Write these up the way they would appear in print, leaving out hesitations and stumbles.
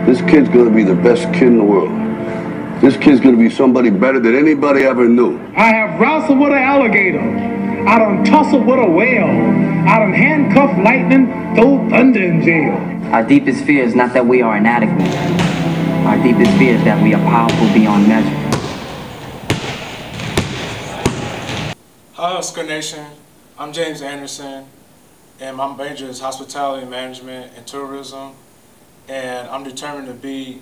This kid's gonna be the best kid in the world. This kid's gonna be somebody better than anybody ever knew. I have wrestled with an alligator. I done tussled with a whale. I done handcuffed lightning, throw thunder in jail. Our deepest fear is not that we are inadequate. Our deepest fear is that we are powerful beyond measure. Hi, Husker Nation. I'm James Anderson, and my major is hospitality management and tourism. And I'm determined to be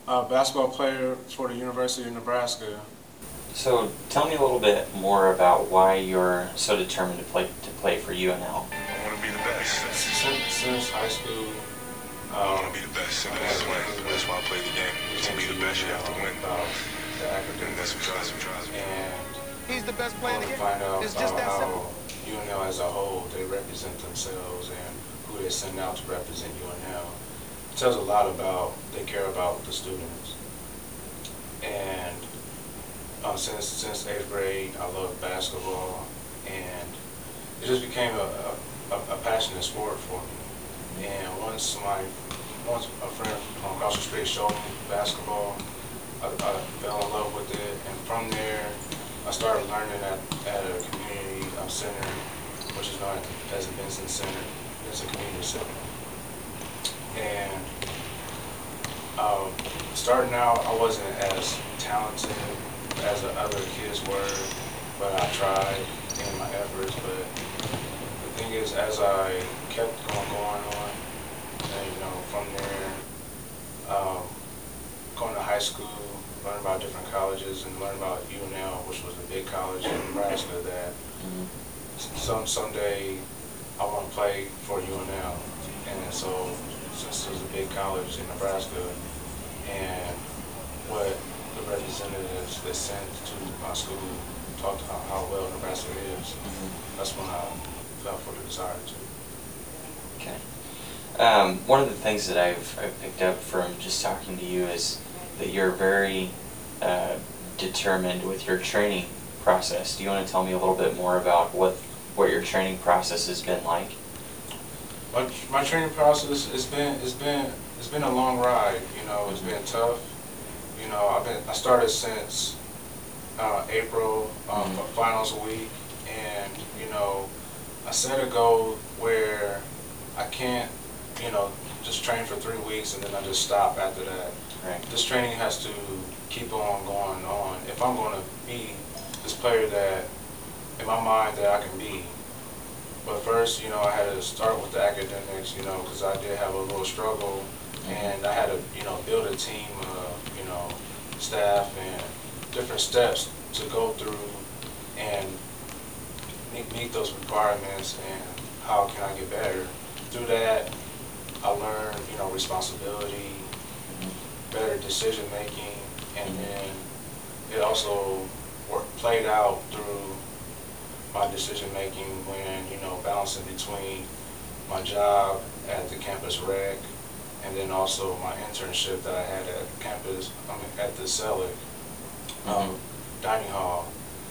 a basketball player for the University of Nebraska. So tell me a little bit more about why you're so determined to play for UNL. I want to be the best. Since high school, I want to be the best. Simple as that. That's why I play the game. To be the best, you have to win. And that's what drives me. And he's the best player in the game. Find out it's just that how simple. UNL as a whole, they represent themselves and who they send out to represent UNL. It tells a lot about, they care about the students. And since 8th grade, I loved basketball, and it just became a passionate sport for me. And once a friend from across the street showed me basketball, I fell in love with it, and from there, I started learning at a community center, which is known as a Vincent Center. It's a community center. And starting out, I wasn't as talented as the other kids were, but I tried in my efforts. But the thing is, as I kept going on, and from there, going to high school, learn about different colleges, and learn about UNL, which was a big college in Nebraska that someday I want to play for UNL. And so, since it was a big college in Nebraska, and what the representatives that sent to my school talked about how well Nebraska is, that's when I felt for the desire to. Okay. One of the things that I've picked up from just talking to you is that you're very determined with your training process. Do you want to tell me a little bit more about what your training process has been like? My training process has been a long ride. It's been tough. I started since April, finals week, and I set a goal where I can't just train for 3 weeks and then I just stop after that. Right. This training has to keep on going on if I'm going to be this player that, in my mind, that I can be. But first, I had to start with the academics, because I did have a little struggle, and I had to, build a team of, staff and different steps to go through and meet those requirements and how can I get better. Through that, I learned, responsibility, better decision making, and then it also played out through my decision making when, balancing between my job at the campus rec and then also my internship that I had at the Selic dining hall.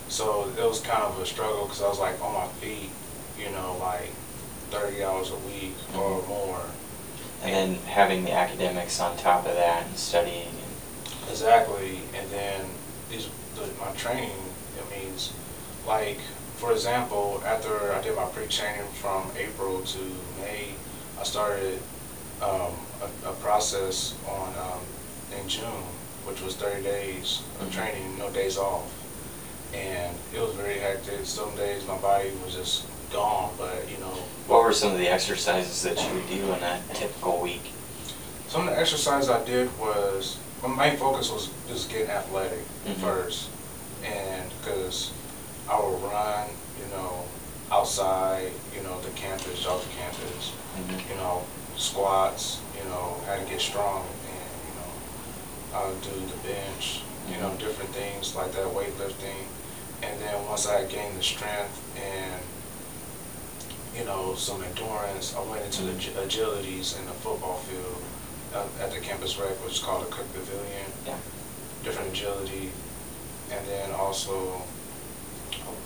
So it was kind of a struggle because I was like on my feet, like 30 hours a week or more. And then having the academics on top of that and studying. Exactly. And then my training, it means, like, for example, after I did my pre-training from April to May, I started a process in June, which was 30 days of training, no days off. And it was very hectic. Some days my body was just gone, but What were some of the exercises that you would do in a typical week? Some of the exercises I did was, my main focus was just getting athletic first. And because I would run, outside, the campus, Georgia campus, squats, how to get strong, and, I would do the bench, different things like that, weightlifting. And then once I gained the strength and, some endurance, I went into the agilities in the football field at the campus rec, which is called the Cook Pavilion. Yeah. Different agility. And then also,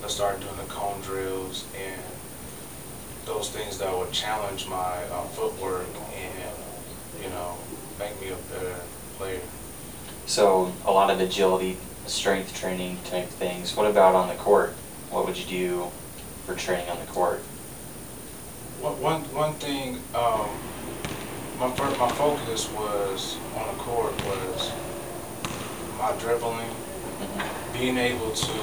I started doing the cone drills and those things that would challenge my footwork and, make me a better So a lot of agility, strength training type things. What about on the court? What would you do for training on the court? One thing, my focus was on the court was my dribbling, being able to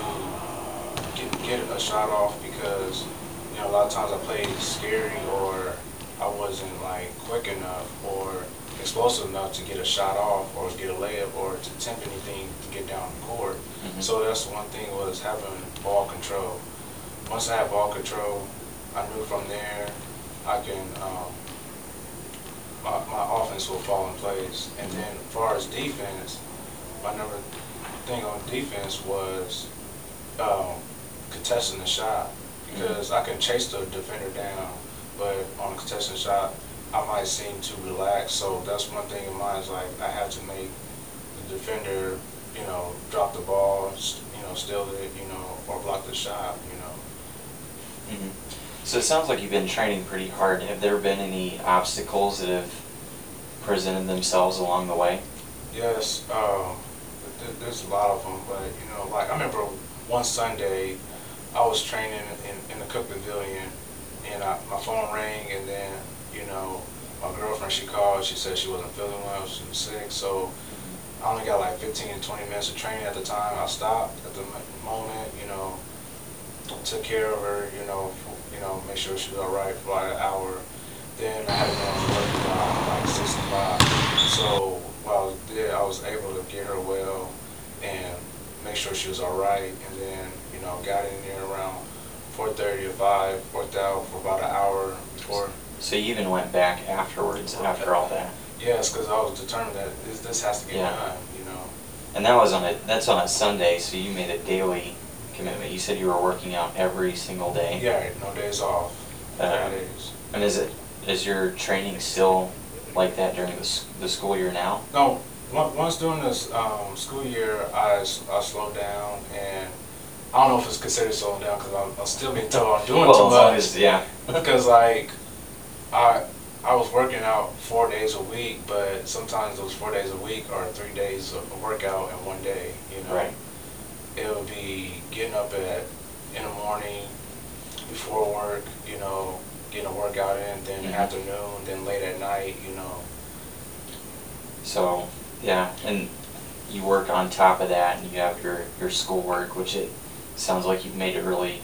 get a shot off, because you know a lot of times I played scary, or I wasn't like quick enough or explosive enough to get a shot off or get a layup or to attempt anything to get down the court. So that's one thing, was having ball control. Once I had ball control, I knew from there I can my offense will fall in place. And then as far as defense, my number thing on defense was contesting the shot, because I can chase the defender down, but on a contested shot I might seem too relaxed. So that's one thing in mind, is like I have to make the defender, you know, drop the ball, you know, steal it, you know, or block the shot, you know. So it sounds like you've been training pretty hard. Have there been any obstacles that have presented themselves along the way? Yes, there's a lot of them, but you know, like I remember one Sunday I was training in the Cook Pavilion, and my phone rang, and then you know my girlfriend, she called. She said she wasn't feeling well, she was sick. So I only got like 15 to 20 minutes of training at the time. I stopped at the moment, you know, took care of her, you know, make sure she was all right for like an hour. Then I had to go to work around like 6 o'clock. So while I was there, I was able to get her well and make sure she was all right. And then, you know, got in there around 4:30 or 5, worked out for about an hour before. So you even went back afterwards, after all that? Yes, because I was determined that this has to get done, you know. And that was that's on a Sunday, so you made a daily commitment. You said you were working out every single day. Yeah, no days off. 3 days. And is your training still like that during the school year now? No. Once during this school year, I slowed down, and I don't know if it's considered slowing down, because I'm still being told I'm doing too much. Yeah. Because like I was working out 4 days a week, but sometimes those 4 days a week are 3 days of workout in one day. You know. Right. It would be getting up in the morning before work, you know, getting a workout in, then afternoon, then late at night, you know. So, yeah, and you work on top of that, and you have your schoolwork, which it sounds like you've made a really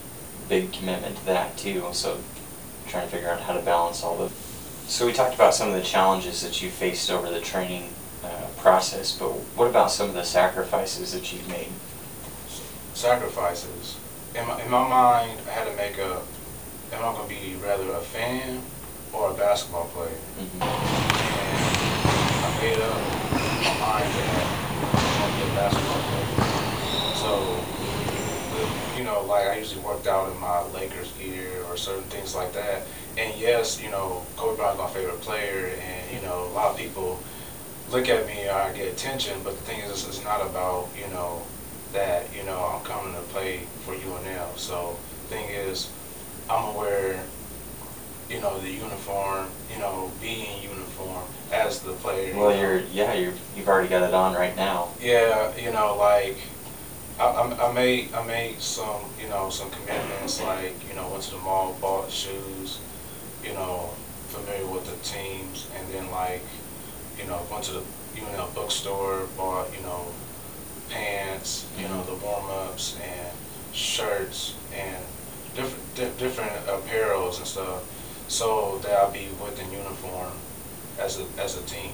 big commitment to that too. So, trying to figure out how to balance all the. So we talked about some of the challenges that you faced over the training process, but what about some of the sacrifices that you've made? Sacrifices. In my mind, I had to make am I going to be rather a fan or a basketball player? And I made up my mind that I'm going to be a basketball player. So, you know, like I usually worked out in my Lakers gear or certain things like that. And yes, you know, Kobe Bryant's my favorite player, and, you know, a lot of people look at me, I get attention, but the thing is, it's not about, you know, that, you know, I'm coming to play for UNL. So the thing is, I'm gonna wear, you know, the uniform, you know, be in uniform as the player. Well, you've already got it on right now. Yeah, you know, like I made some, you know, some commitments, like, you know, went to the mall, bought shoes, you know, familiar with the teams, and then like, you know, went to the UNL bookstore, bought, you know, pants, you know, the warm-ups and shirts and different apparels and stuff, so that I'll be within uniform as a team.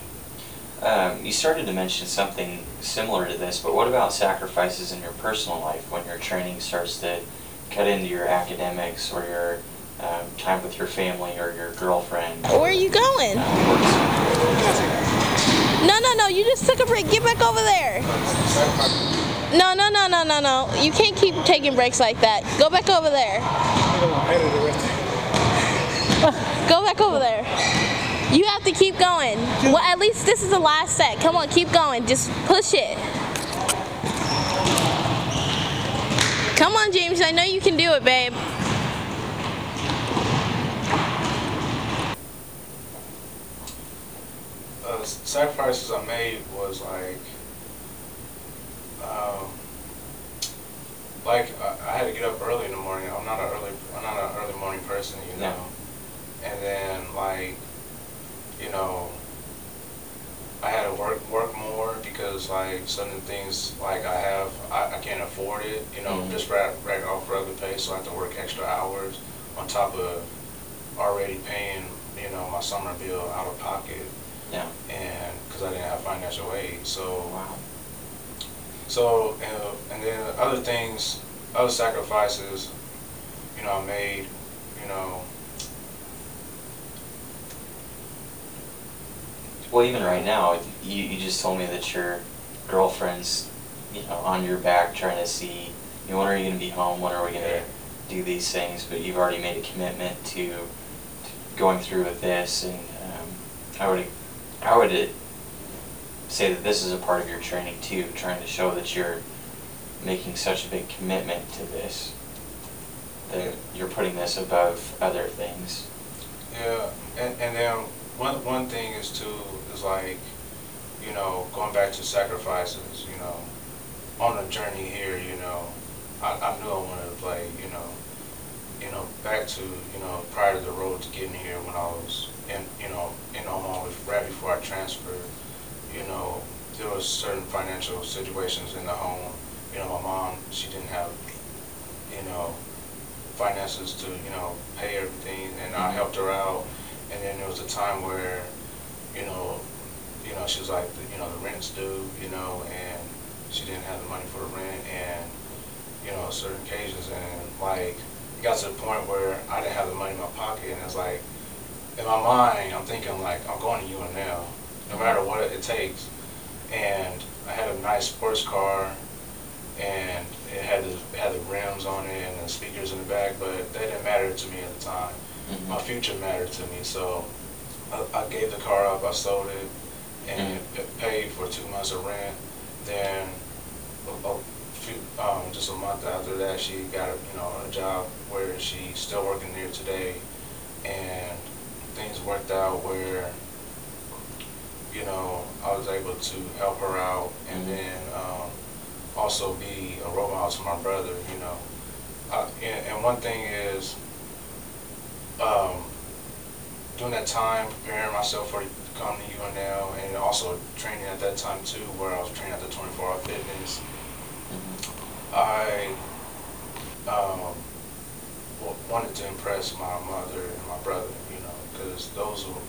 You started to mention something similar to this, but what about sacrifices in your personal life when your training starts to cut into your academics or your time with your family or your girlfriend? Where are you going? No, you just took a break. Get back over there. No. You can't keep taking breaks like that. Go back over there. Go back over there. You have to keep going. Well, at least this is the last set. Come on, keep going. Just push it. Come on, James. I know you can do it, babe. Sacrifices I made was like, Like I had to get up early in the morning. I'm not an early morning person, you know. Yeah. And then like, you know, I had to work more because like certain things like I can't afford it, you know, just rack off regular pay, so I have to work extra hours on top of already paying, you know, my summer bill out of pocket. Yeah. And because I didn't have financial aid, so. Wow. So, and then other things, other sacrifices, you know, I made, you know. Well, even right now, you just told me that your girlfriend's, you know, on your back trying to see, you know, when are you going to be home, when are we going to do these things, but you've already made a commitment to going through with this, and I would say that this is a part of your training too, trying to show that you're making such a big commitment to this, that you're putting this above other things. Yeah, and then one thing is too, is like, you know, going back to sacrifices, you know, on the journey here, you know, I knew I wanted to play, you know, back to, you know, prior to the road to getting here when I was in Omaha, right before I transferred. You know, there was certain financial situations in the home. You know, my mom, she didn't have, you know, finances to, you know, pay everything, and I helped her out. And then there was a time where, you know, she was like, you know, the rent's due, you know, and she didn't have the money for the rent, and, you know, certain occasions, and like, it got to the point where I didn't have the money in my pocket, and it's like, in my mind, I'm thinking like, I'm going to UNL. No matter what it takes. And I had a nice sports car, and it had the rims on it and the speakers in the back, but that didn't matter to me at the time. My future mattered to me, so I gave the car up, I sold it, and paid for 2 months of rent. Then just a month after that, she got a job where she's still working there today, and things worked out where, you know, I was able to help her out, and then also be a role model to my brother, you know. And one thing is, during that time, preparing myself for to come to UNL, and also training at that time too, where I was training at the 24 Hour Fitness, I wanted to impress my mother and my brother, you know, because those were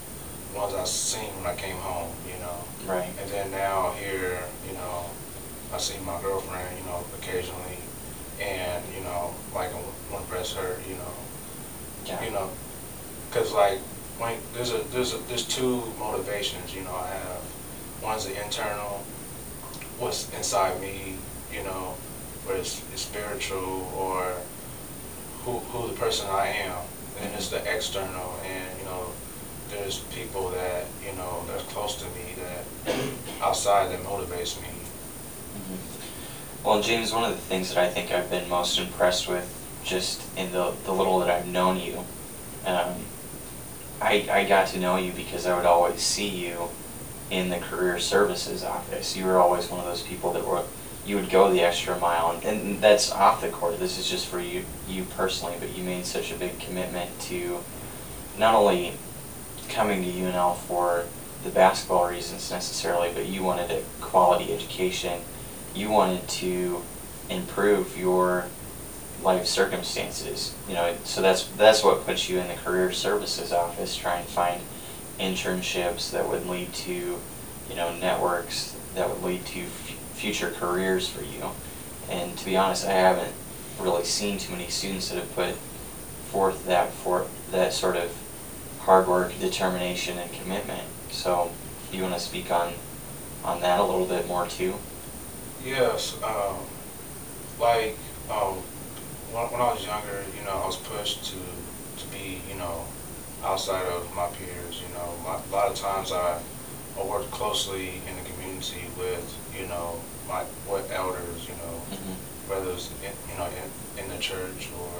ones I seen when I came home, you know. Right. And then now here, you know, I see my girlfriend, you know, occasionally, and, you know, like I want to impress her, you know. Yeah. You know, because like when there's two motivations, you know, I have. One's the internal, what's inside me, you know, where it's spiritual, or who the person I am, and it's the external, and, you know, there's people that, you know, that's close to me, that outside, that motivates me. Well, James, one of the things that I think I've been most impressed with, just in the little that I've known you, I got to know you because I would always see you in the career services office. You were always one of those people that you would go the extra mile, and that's off the court. This is just for you personally, but you made such a big commitment to not only coming to UNL for the basketball reasons necessarily, but you wanted a quality education. You wanted to improve your life circumstances, you know, so that's what puts you in the career services office, trying to find internships that would lead to, you know, networks that would lead to future careers for you. And to be honest, I haven't really seen too many students that have put forth that sort of hard work, determination, and commitment. So, do you want to speak on that a little bit more too? Yes, when I was younger, you know, I was pushed to be, you know, outside of my peers. You know, a lot of times I worked closely in the community with, you know, what elders, you know, whether it's in the church, or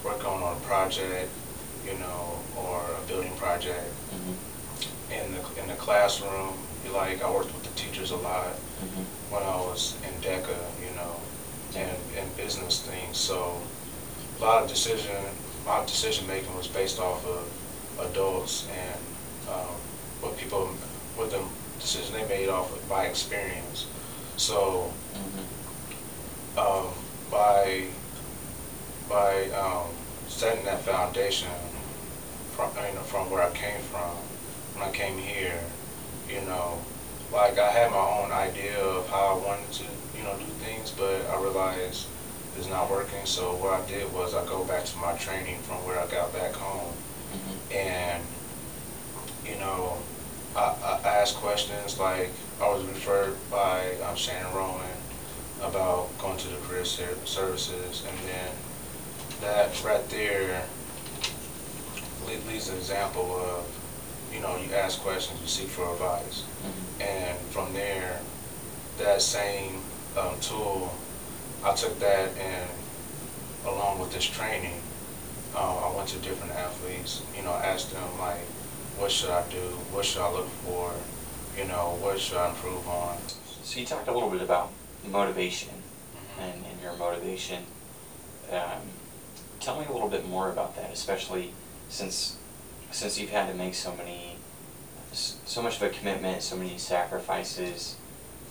working on a project, you know, or a building project, in the classroom, Like, I worked with the teachers a lot when I was in DECA, you know, and business things. So a lot of my decision making was based off of adults and what the decision they made off of by experience. So by setting that foundation from where I came from, when I came here, you know, like I had my own idea of how I wanted to, you know, do things, but I realized it's not working. So what I did was I go back to my training from where I got back home, and you know, I asked questions. Like, I was referred by Shannon Rowan about going to the career services, and then that right there leads an example of, you know, you ask questions, you seek for advice, and from there, that same tool, I took that, and along with this training, I went to different athletes, you know, asked them, like, what should I do? What should I look for? You know, what should I improve on? So you talked a little bit about motivation and your motivation. Tell me a little bit more about that, especially since you've had to make so much of a commitment, so many sacrifices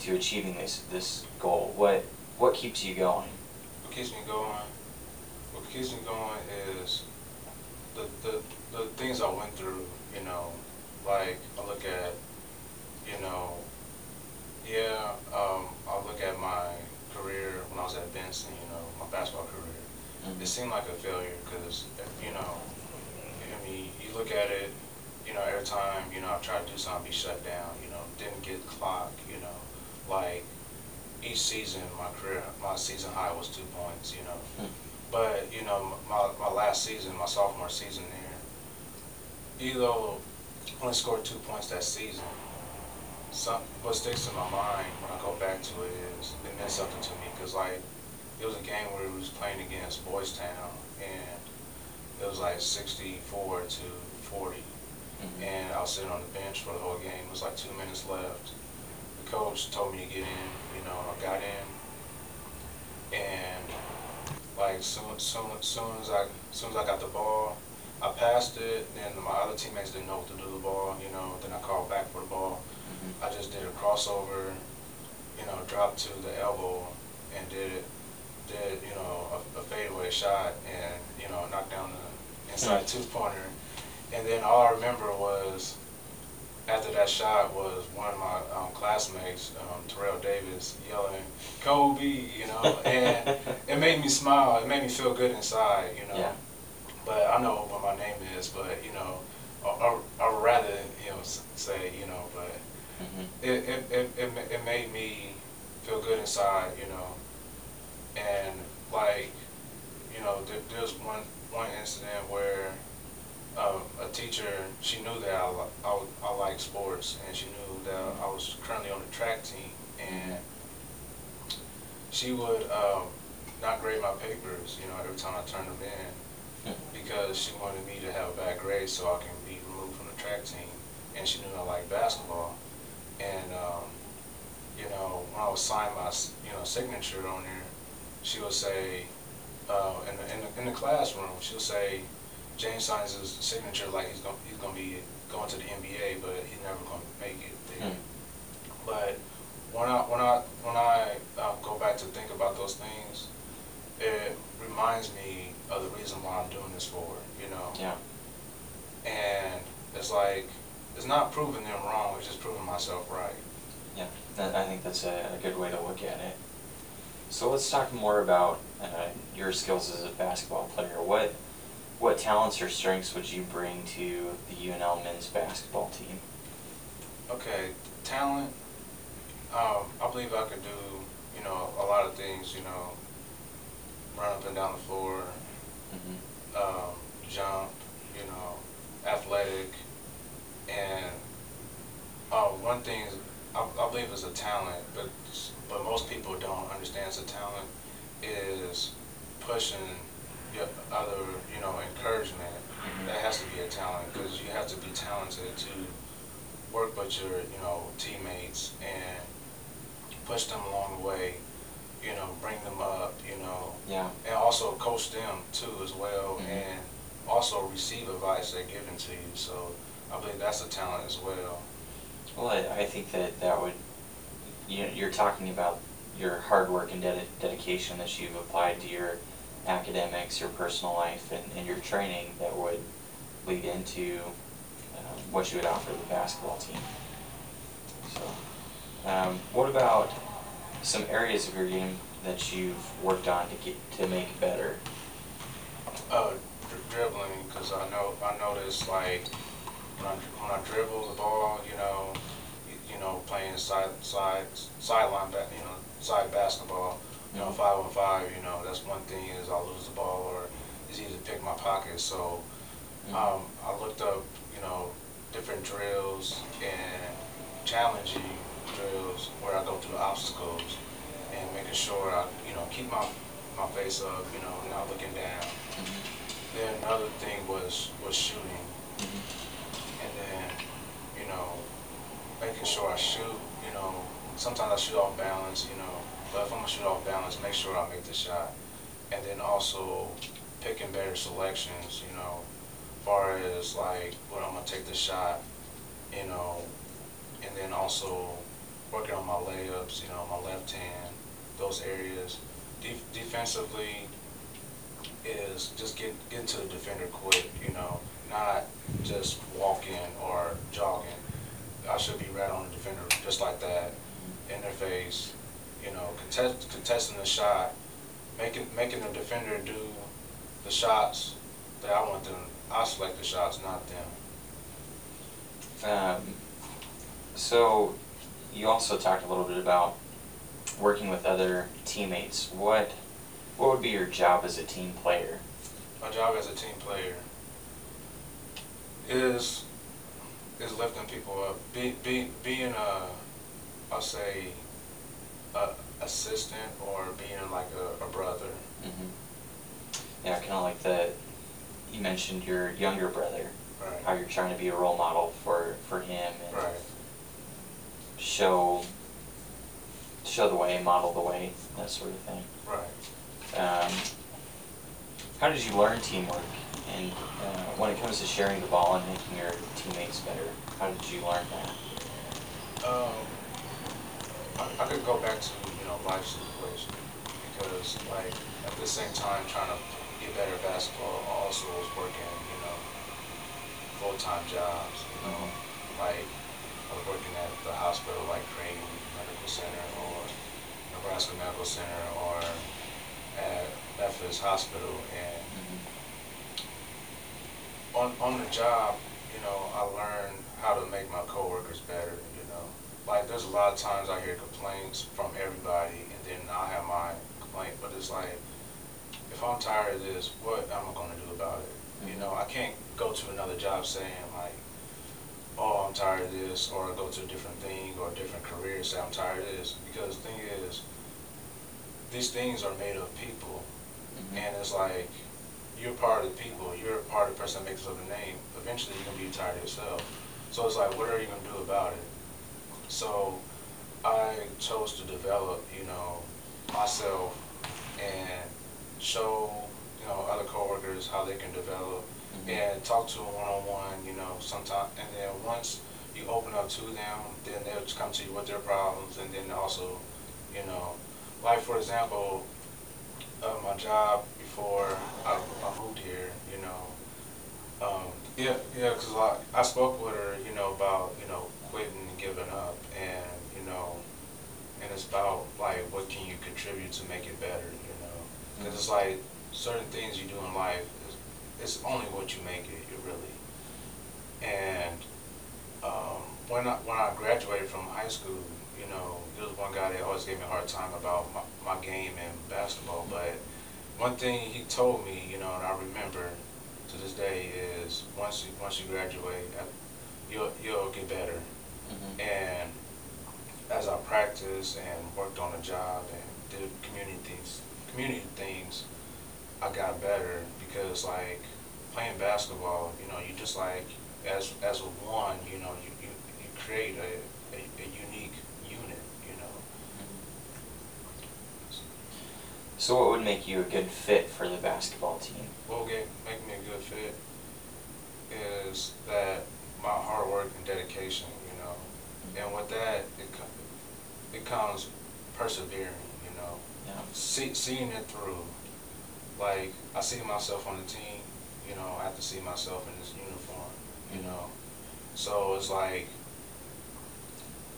to achieving this goal. What keeps you going? What keeps me going? What keeps me going is the things I went through. You know, like I look at, you know, I look at my career when I was at Benson. You know, my basketball career. It seemed like a failure because, you know, I mean, you look at it, you know, every time, you know, I tried to do something, be shut down, you know, didn't get the clock, you know, like each season, my season high was 2 points, you know, but, you know, my last season, my sophomore season there, even though I only scored 2 points that season, what sticks in my mind when I go back to it is it meant something to me, because, like, it was a game where we was playing against Boys Town, and it was like 64 to 40. And I was sitting on the bench for the whole game. It was like 2 minutes left. The coach told me to get in. You know, I got in, and like soon as I got the ball, I passed it. Then my other teammates didn't know what to do with the ball. You know, then I called back for the ball. I just did a crossover. You know, dropped to the elbow and did you know, a fadeaway shot, and, you know, knocked down the inside two-pointer. And then all I remember was, after that shot, was one of my classmates, Terrell Davis, yelling, "Kobe," you know, and it made me smile. It made me feel good inside, you know. But I know what my name is, but, you know, I'd rather, you know, say, you know, but it made me feel good inside, you know. And, like, you know, there's one incident where a teacher, she knew that I liked sports, and she knew that I was currently on the track team, and she would not grade my papers, you know, every time I turned them in, because she wanted me to have a bad grade so I can be removed from the track team, and she knew I liked basketball. And, you know, when I was signing my, you know, signature on there, she would say, in the classroom, she'll say, James signs his signature like he's gonna be going to the NBA, but he's never gonna make it there. But when I go back to think about those things, it reminds me of the reason why I'm doing this for, you know. And it's like, it's not proving them wrong, it's just proving myself right. I think that's a good way to look at it. So let's talk more about your skills as a basketball player. What talents or strengths would you bring to the UNL men's basketball team? Okay, talent, I believe I could do, you know, a lot of things, you know, run up and down the floor, jump, you know, athletic, and one thing I believe is a talent, but most people don't understand as a talent, is pushing other, you know, encouragement. That has to be a talent, because you have to be talented to work with your, teammates and push them along the way, bring them up, Yeah. and also coach them too as well, and also receive advice they're giving to you. So I believe that's a talent as well. Well, I think that would, you're talking about your hard work and dedication that you've applied to your academics, your personal life, and your training that would lead into what you would offer the basketball team. So, what about some areas of your game that you've worked on to make better? Dribbling, because I noticed like when I dribble the ball, playing sideline basketball, 5-on-5, that's one thing is I'll lose the ball or it's easy to pick my pocket. So I looked up, different drills and challenging drills where I go through obstacles and making sure I, keep my face up, not looking down. Then another thing was shooting, and then, making sure I shoot, sometimes I shoot off balance, but if I'm gonna shoot off balance, make sure I make the shot. And then also picking better selections, far as like when I'm gonna take the shot, and then also working on my layups, my left hand, those areas. Defensively is just getting to the defender quick, not just walking or jogging. I should be right on the defender just like that, in their face, contesting the shot, making the defender do the shots that I want them. I select the shots, not them. So you also talked a little bit about working with other teammates. What would be your job as a team player? My job as a team player is lifting people up, being I'll say assistant, or being like a brother. Yeah, kind of like you mentioned your younger brother, right? How you're trying to be a role model for him, and right. show the way, model the way, that sort of thing. Right. How did you learn teamwork? And when it comes to sharing the ball and making your teammates better, how did you learn that? I could go back to, life situation, because like at the same time trying to get better at basketball, I also was working, full-time jobs, like I was working at the hospital, like Crane Medical Center or Nebraska Medical Center, or at Memphis Hospital, and on the job, I learned how to make my coworkers better. Like there's a lot of times I hear complaints from everybody, and then I have my complaint. But it's like, if I'm tired of this, what am I going to do about it? I can't go to another job saying like, oh, I'm tired of this, or go to a different thing or a different career and say I'm tired of this. Because the thing is, these things are made of people, and it's like, you're part of the people, you're part of the person that makes up the name. Eventually you're going to be tired of yourself. So it's like, what are you going to do about it? So I chose to develop, myself and show, other coworkers how they can develop, and talk to them one-on-one, sometimes. And then once you open up to them, then they'll just come to you with their problems. And then also, like for example, my job before I moved here, because I spoke with her, about, quitting and giving up, and, and it's about, like, what can you contribute to make it better, because it's like, certain things you do in life, it's only what you make it, really. And when I graduated from high school, there was one guy that always gave me a hard time about my game in basketball, but one thing he told me, and I remember to this day, is once you graduate, you'll get better. And as I practiced and worked on the job and did community things, I got better, because like playing basketball, you just like as a one, you create a unique unit, you know. So what would make you a good fit for the basketball team? What would make me a good fit is that my hard work and dedication, you know. And with that, it comes persevering, you know. Yeah. Seeing it through. Like, I see myself on the team, you know, I have to see myself in this uniform, you know. So it's like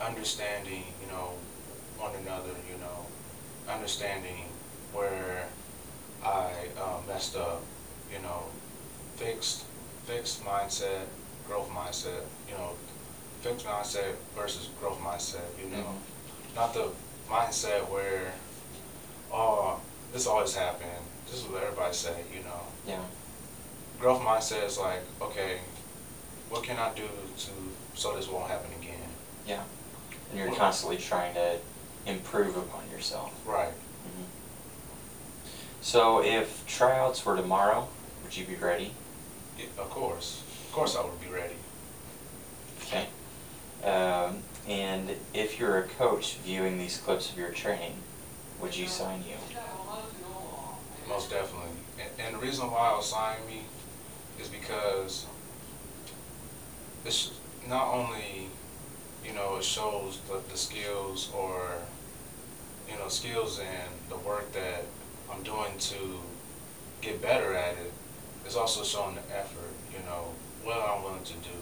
understanding, you know, one another, you know, understanding where I messed up, you know, fixed mindset, growth mindset, you know, fixed mindset versus growth mindset, you know. Not the mindset where, oh, this always happened, this is what everybody say, you know. Yeah. Growth mindset is like, okay, what can I do so this won't happen again? Yeah. And you're constantly trying to improve upon yourself. Right. So if tryouts were tomorrow, would you be ready? Yeah, of course I would be ready. Okay. And if you're a coach viewing these clips of your training, would you sign you? Most definitely. And the reason why I'll sign me is because it's not only, you know, it shows the skills or, you know, skills and the work that I'm doing to get better at it. It's also showing the effort, you know, what I'm willing to do,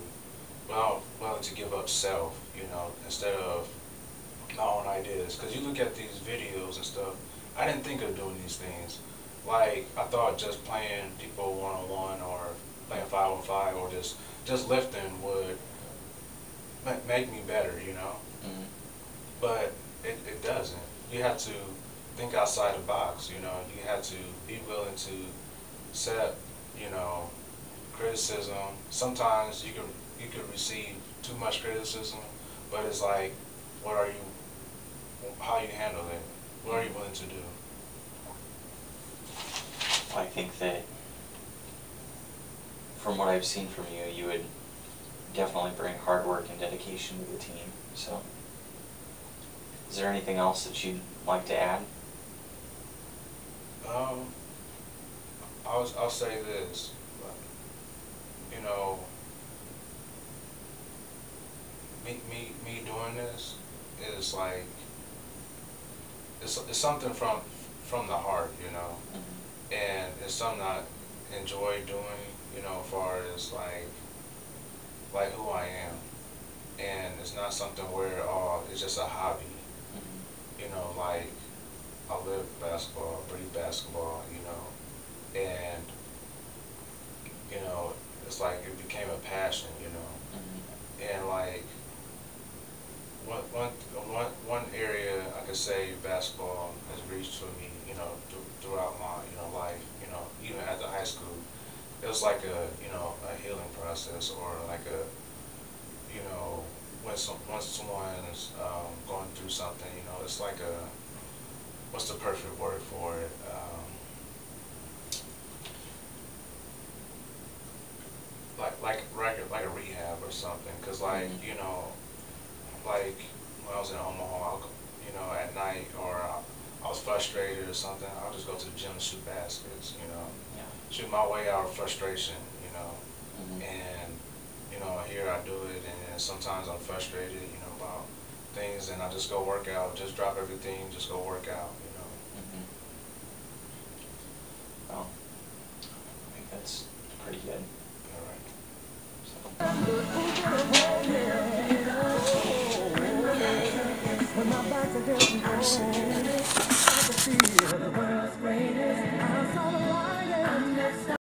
what I'm willing to give up self, you know, instead of my own ideas. Because you look at these videos and stuff, I didn't think of doing these things. Like, I thought just playing people one-on-one or playing 5-on-5 or just lifting would make me better, you know. But it doesn't. You have to think outside the box, you know. You have to be willing to accept, you know, criticism. Sometimes you could receive too much criticism, but it's like, how you handle it? What are you willing to do? I think that from what I've seen from you, you would definitely bring hard work and dedication to the team. So, is there anything else that you'd like to add? I'll say this, you know, me doing this is like, it's something from the heart, you know, and it's something I enjoy doing, you know, as far as like who I am, and it's not something where, oh, it's just a hobby, you know, like, I live basketball, breathe basketball, you know, and, you know, it's like it became a passion, you know, and like, one area I could say basketball has reached for me, you know, throughout my, you know, life, you know, even after high school, it was like a, you know, a healing process, or like a, you know, once someone is going through something, you know, it's like a, what's the perfect word for it? Like a rehab or something, because like, you know, like when I was in Omaha, you know, at night, or I was frustrated or something, I'll just go to the gym and shoot baskets, you know, shoot my way out of frustration, you know, and, you know, here I do it, and then sometimes I'm frustrated, you know, about things, and I just go work out, just drop everything, just go work out, you know. Well, I think that's pretty good. All right.